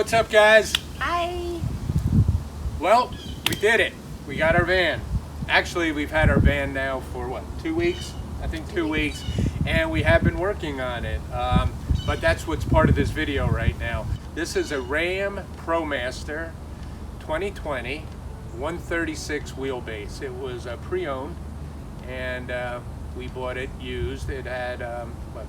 what's up, guys? Hi. Well, we did it. We got our van. Actually, we've had our van now for what, 2 weeks? I think 2 weeks, and we have been working on it. But that's what's part of this video right now. This is a Ram Promaster 2020 136 wheelbase. It was pre-owned, and we bought it used. It had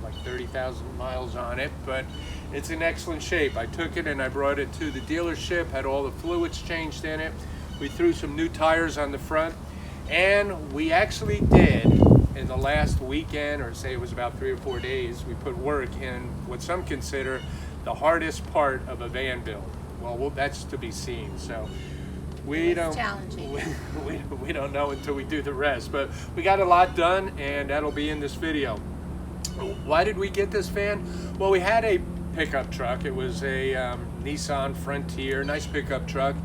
like 30,000 miles on it, but it's in excellent shape. I took it and I brought it to the dealership, had all the fluids changed in it. We threw some new tires on the front, and we actually did, in the last weekend, or say it was about 3 or 4 days, we put work in what some consider the hardest part of a van build. Well, that's to be seen. So we don't we don't know until we do the rest, but we got a lot done, and that'll be in this video. Why did we get this van? Well, we had a pickup truck. It was a Nissan Frontier, nice pickup truck,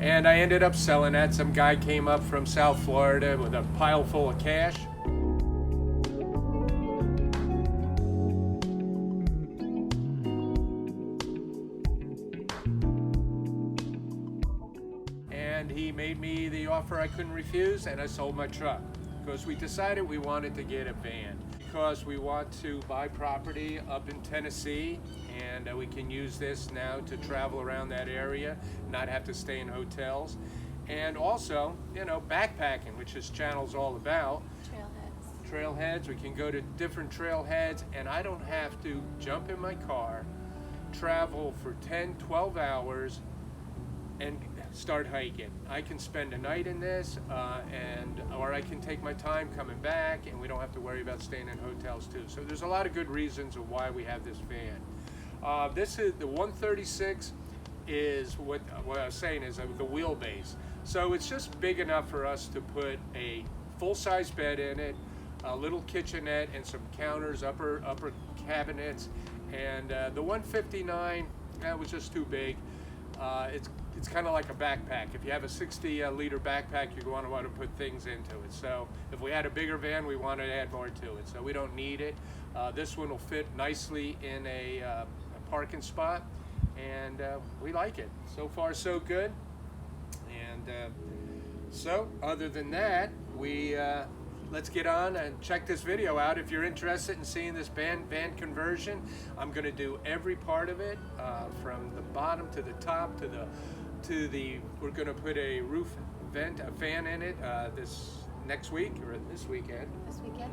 and I ended up selling that. Some guy came up from South Florida with a pile full of cash. And he made me the offer I couldn't refuse, and I sold my truck because we decided we wanted to get a van because we want to buy property up in Tennessee, and we can use this now to travel around that area, not have to stay in hotels, and also, you know, backpacking, which this channel's all about. Trailheads. We can go to different trailheads, and I don't have to jump in my car, travel for 10, 12 hours, and start hiking. I can spend a night in this, or I can take my time coming back, and we don't have to worry about staying in hotels too. So there's a lot of good reasons of why we have this van. This is the 136 is what I was saying is the wheelbase. So it's just big enough for us to put a full-size bed in it, a little kitchenette, and some counters, upper cabinets. And the 159, that was just too big. It's kind of like a backpack. If you have a 60-liter backpack, you're going to want to put things into it. So if we had a bigger van, we want to add more to it. So we don't need it. This one will fit nicely in a parking spot, and we like it. So far, so good. And so other than that, let's get on and check this video out. If you're interested in seeing this van conversion, I'm going to do every part of it, from the bottom to the top to the we're going to put a roof vent, a fan in it this next week, or this weekend.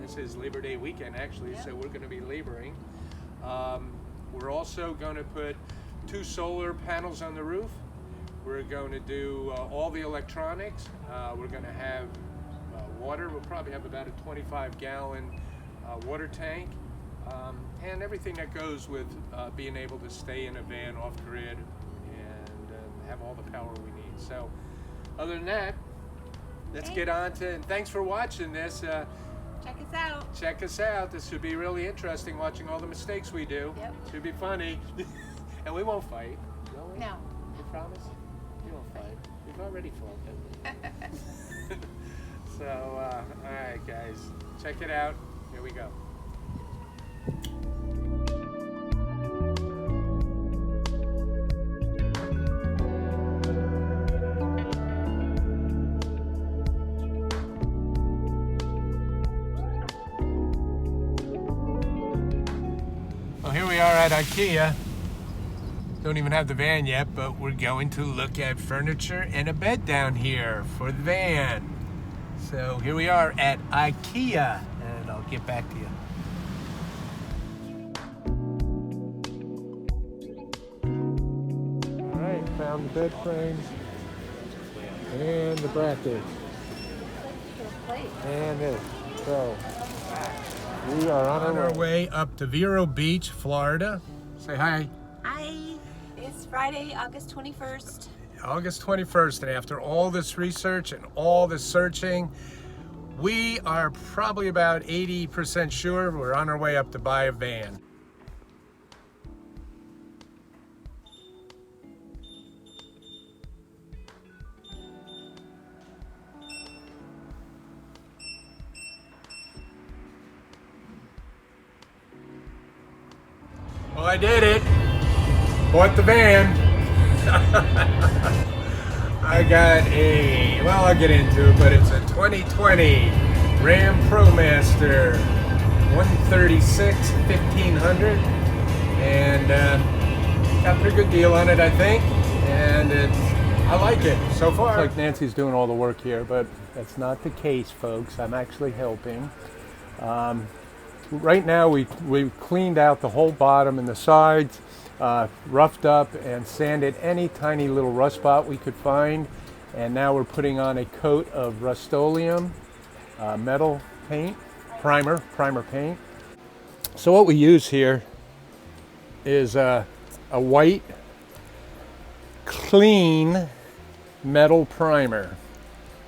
This is Labor Day weekend, actually. Yep. So we're going to be laboring. We're also going to put 2 solar panels on the roof. We're going to do all the electronics. We're going to have water. We'll probably have about a 25-gallon water tank, and everything that goes with being able to stay in a van off-grid and have all the power we need. So other than that, let's get on to, and thanks for watching this. Check us out. This should be really interesting, watching all the mistakes we do. Yep. Should be funny. And we won't fight. Will we? No. You promise? We won't fight. We've already fought. So, all right, guys, check it out. Here we go. Well, here we are at IKEA. Don't even have the van yet, but we're going to look at furniture and a bed down here for the van. So here we are at IKEA, and I'll get back to you. All right, found the bed frames and the brackets and this. So we are on our way up to Vero Beach, Florida. Say hi. Hi. It's Friday, August 21st. August 21st, and after all this research and all this searching, we are probably about 80% sure we're on our way up to buy a van. Well, I did it. Bought the van. I got a, well, I'll get into it, but it's a 2020 Ram Promaster 136 1500, and got a pretty good deal on it, I think, and I like it so far. Looks like Nancy's doing all the work here, but that's not the case, folks. I'm actually helping. Right now we cleaned out the whole bottom and the sides, roughed up and sanded any tiny little rust spot we could find, and now we're putting on a coat of Rust-Oleum metal paint, primer paint. So what we use here is a white, clean metal primer,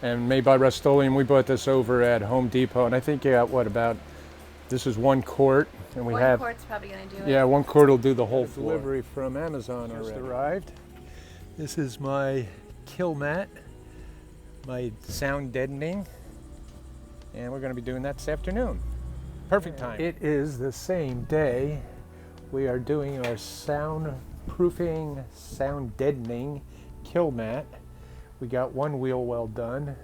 and made by Rust-Oleum. We bought this over at Home Depot, and I think you got what, about, this is 1 quart, and we have, 1 quart's probably gonna do it. yeah, 1 quart will do the whole floor. Delivery from Amazon just arrived. This is my kill mat, my sound deadening, and we're going to be doing that this afternoon. Perfect time. It is the same day. We are doing our soundproofing, sound deadening kill mat. We got 1 wheel well done.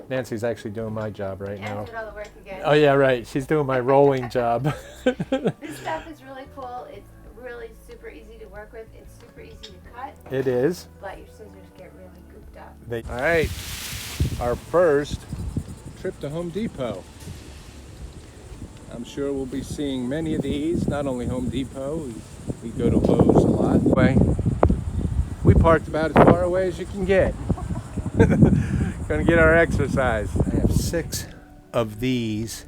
Nancy's actually doing my job right now. Did all the work again. Oh yeah, right. She's doing my rolling job. This stuff is really cool. It's really super easy to work with. It's super easy to cut. It is. But your scissors get really gooped up. All right, our first trip to Home Depot. I'm sure we'll be seeing many of these, not only Home Depot, we go to Lowe's a lot. Anyway, we parked about as far away as you can get. Gonna get our exercise. I have 6 of these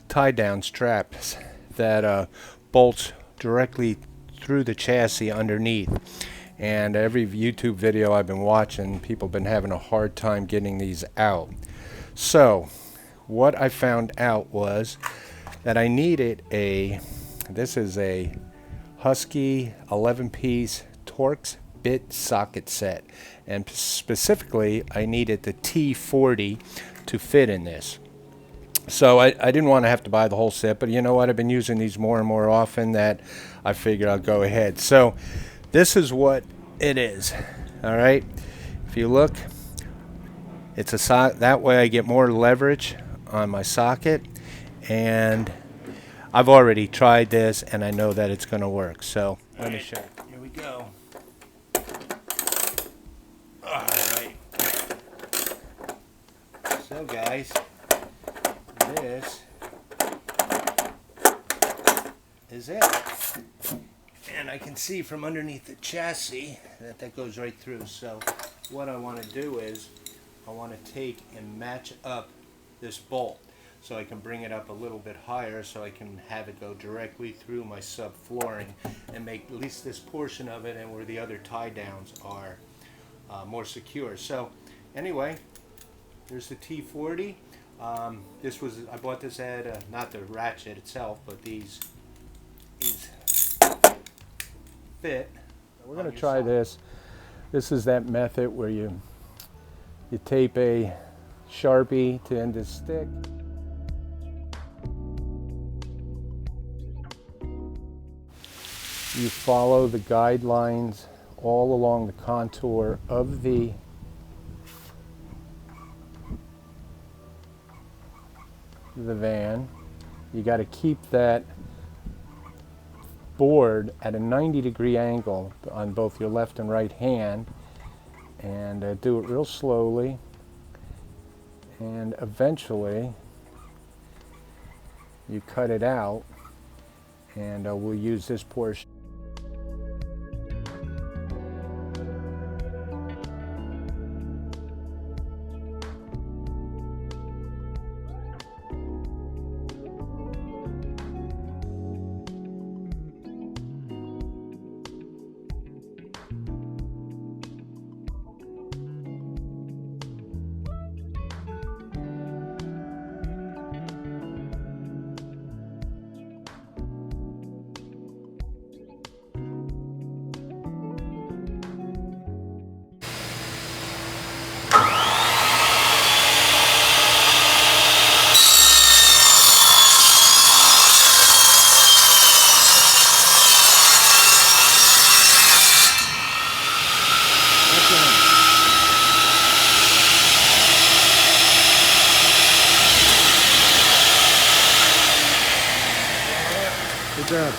tie-down straps that bolts directly through the chassis underneath. And every YouTube video I've been watching, people have been having a hard time getting these out. So what I found out was that I needed this is a Husky 11-piece Torx bit socket set, and specifically I needed the T40 to fit in this. So I didn't want to have to buy the whole set, but you know what, I've been using these more and more often that I figured I'll go ahead. So this is what it is. All right, if you look, it's a socket. That way I get more leverage on my socket, and I've already tried this and I know that it's going to work. So let me show you. Here we go. All right. So guys, this is it. And I can see from underneath the chassis that goes right through. So what I want to do is I want to take and match up this bolt so I can bring it up a little bit higher so I can have it go directly through my subflooring and make at least this portion of it and where the other tie downs are more secure. So anyway, there's the T40. I bought this at not the ratchet itself, but these fit. We're going to try this. This is that method where you tape a Sharpie to end the stick. You follow the guidelines all along the contour of the van. You got to keep that board at a 90-degree angle on both your left and right hand, and do it real slowly, and eventually you cut it out, and we'll use this portion. job.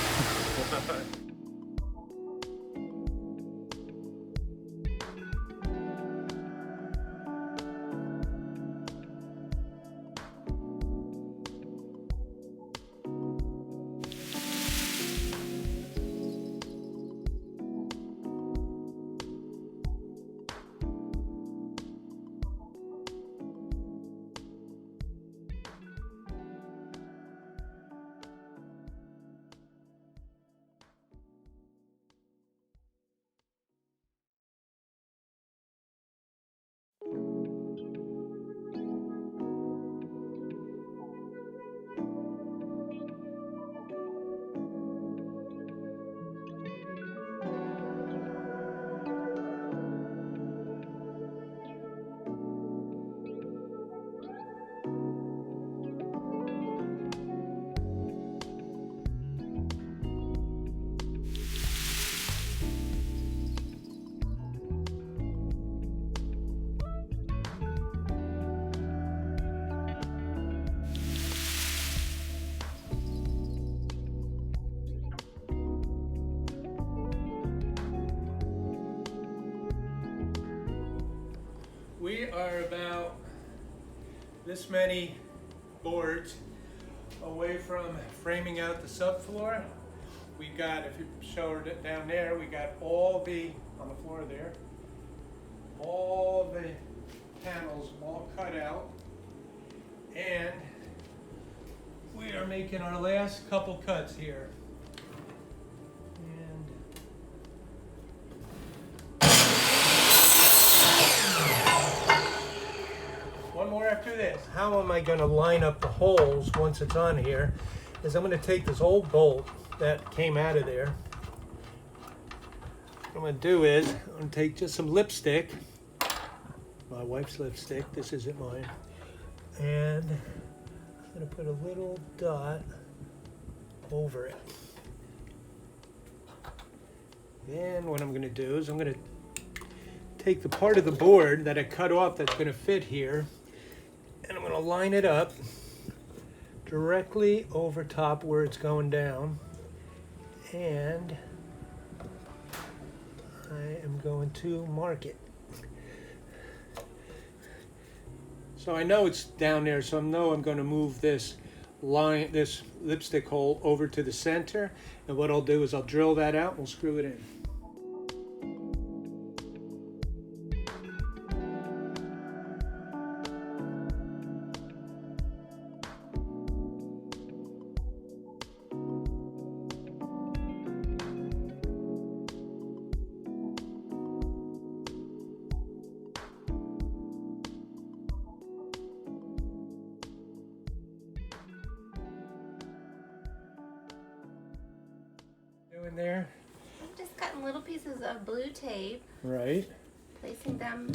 We are about this many boards away from framing out the subfloor. We got, if you show it down there, we got all the, on the floor there, all the panels all cut out. And we are making our last couple cuts here. One more after this. How am I going to line up the holes once it's on here? Is I'm going to take this old bolt that came out of there. What I'm going to do is I'm going to take just some lipstick, my wife's lipstick, this isn't mine, and I'm going to put a little dot over it. Then what I'm going to do is I'm going to take the part of the board that I cut off that's going to fit here, and I'm going to line it up directly over top where it's going down, and I am going to mark it. So I know it's down there, so I know I'm going to move this line, this lipstick hole over to the center, and what I'll do is I'll drill that out and we'll screw it in. In there. I'm just cutting little pieces of blue tape, Right. placing them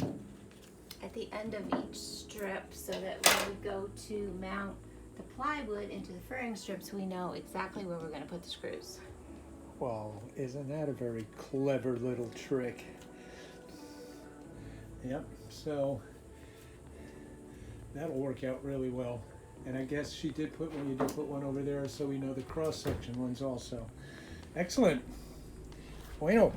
at the end of each strip so that when we go to mount the plywood into the furring strips, we know exactly where we're going to put the screws. Well, isn't that a very clever little trick? Yep, so that'll work out really well. And I guess she did put one, you did put one over there so we know the cross-section ones also. Excellent. Bueno.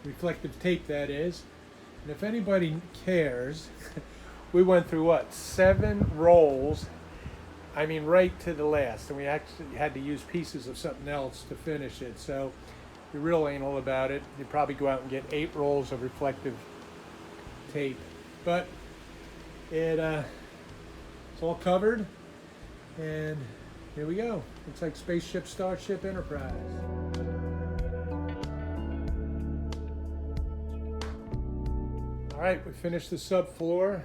Reflective tape, that is. And if anybody cares, we went through what, 7 rolls, I mean right to the last, and we actually had to use pieces of something else to finish it. So if you're real anal about it, you'd probably go out and get 8 rolls of reflective tape. But it's all covered, and here we go. Looks like Spaceship Starship Enterprise. All right, we finished the subfloor.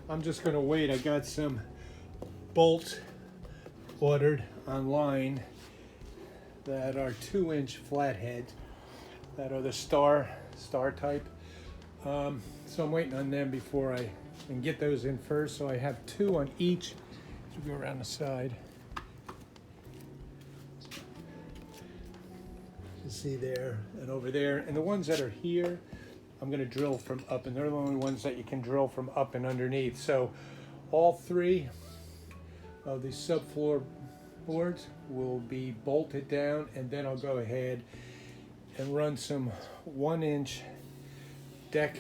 I'm just gonna wait. I got some bolts ordered online that are 2-inch flatheads that are the star type. So I'm waiting on them before I and get those in first. So I have 2 on each. So go around the side. You see there and over there. And the ones that are here, I'm gonna drill from up, and they're the only ones that you can drill from up and underneath. So all 3 of these subfloor boards will be bolted down, and then I'll go ahead and run some 1-inch deck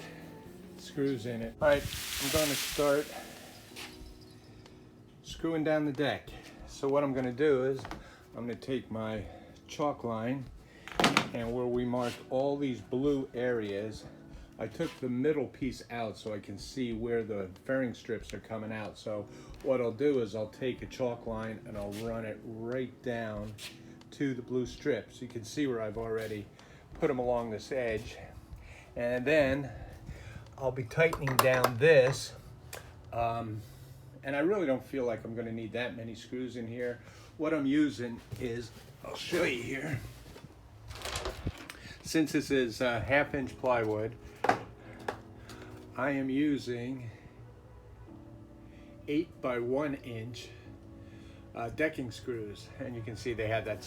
screws in it. All right, I'm going to start screwing down the deck. So what I'm going to do is I'm going to take my chalk line, and where we marked all these blue areas, I took the middle piece out so I can see where the fairing strips are coming out. So what I'll do is I'll take a chalk line and I'll run it right down to the blue strips. You can see where I've already put them along this edge. And then I'll be tightening down this. And I really don't feel like I'm gonna need that many screws in here. What I'm using is, I'll show you here. Since this is 1/2-inch plywood, I am using 8 by 1 inch decking screws, and you can see they have that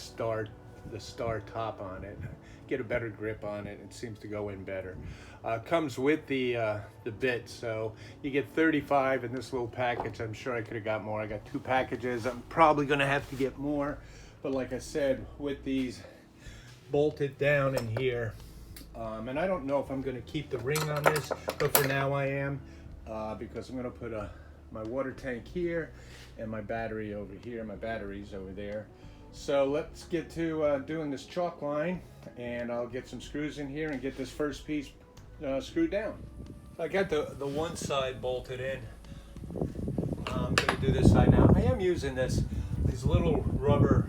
the star top on it. Get a better grip on it. It seems to go in better. Comes with the bit, so you get 35 in this little package. I'm sure I could have got more. I got 2 packages. I'm probably going to have to get more, but like I said, with these bolted down in here. And I don't know if I'm going to keep the ring on this, but for now I am, because I'm going to put my water tank here and my battery over here. My battery's over there. So let's get to doing this chalk line, and I'll get some screws in here and get this first piece screwed down. I got the one side bolted in. I'm going to do this side now. I am using these little rubber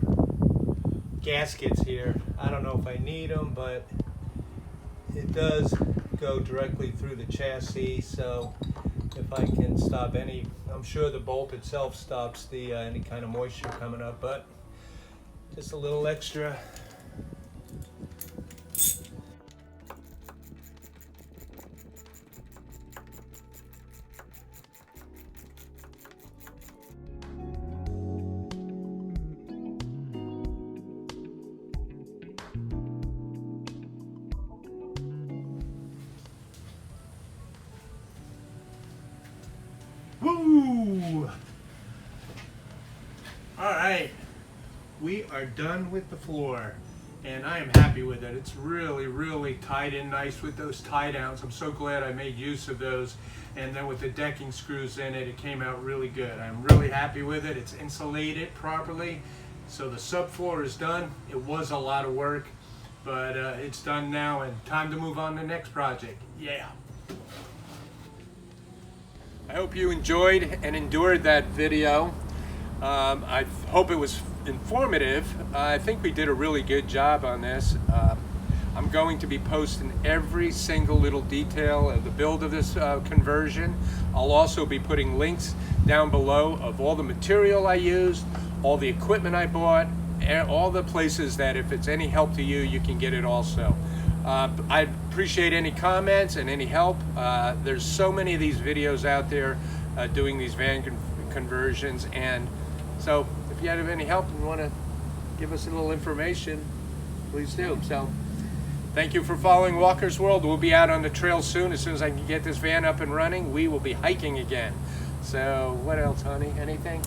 gaskets here. I don't know if I need them, but it does go directly through the chassis, so if I can stop I'm sure the bolt itself stops any kind of moisture coming up, but just a little extra. Woo! All right, we are done with the floor, and I am happy with it. It's really, really tied in nice with those tie downs. I'm so glad I made use of those, and then with the decking screws in it, it came out really good. I'm really happy with it. It's insulated properly, so the subfloor is done. It was a lot of work, but it's done now, and time to move on to the next project. Yeah. I hope you enjoyed and endured that video. I hope it was informative. I think we did a really good job on this. I'm going to be posting every single little detail of the build of this conversion. I'll also be putting links down below of all the material I used, all the equipment I bought, and all the places that if it's any help to you, you can get it also. I appreciate any comments and any help. There's so many of these videos out there doing these van conversions, and so if you have any help and want to give us a little information, please do. So thank you for following Walker's World. We'll be out on the trail soon. As soon as I can get this van up and running, we will be hiking again. So what else, honey? Anything?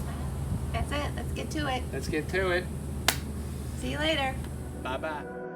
That's it. Let's get to it. Let's get to it. See you later. Bye-bye.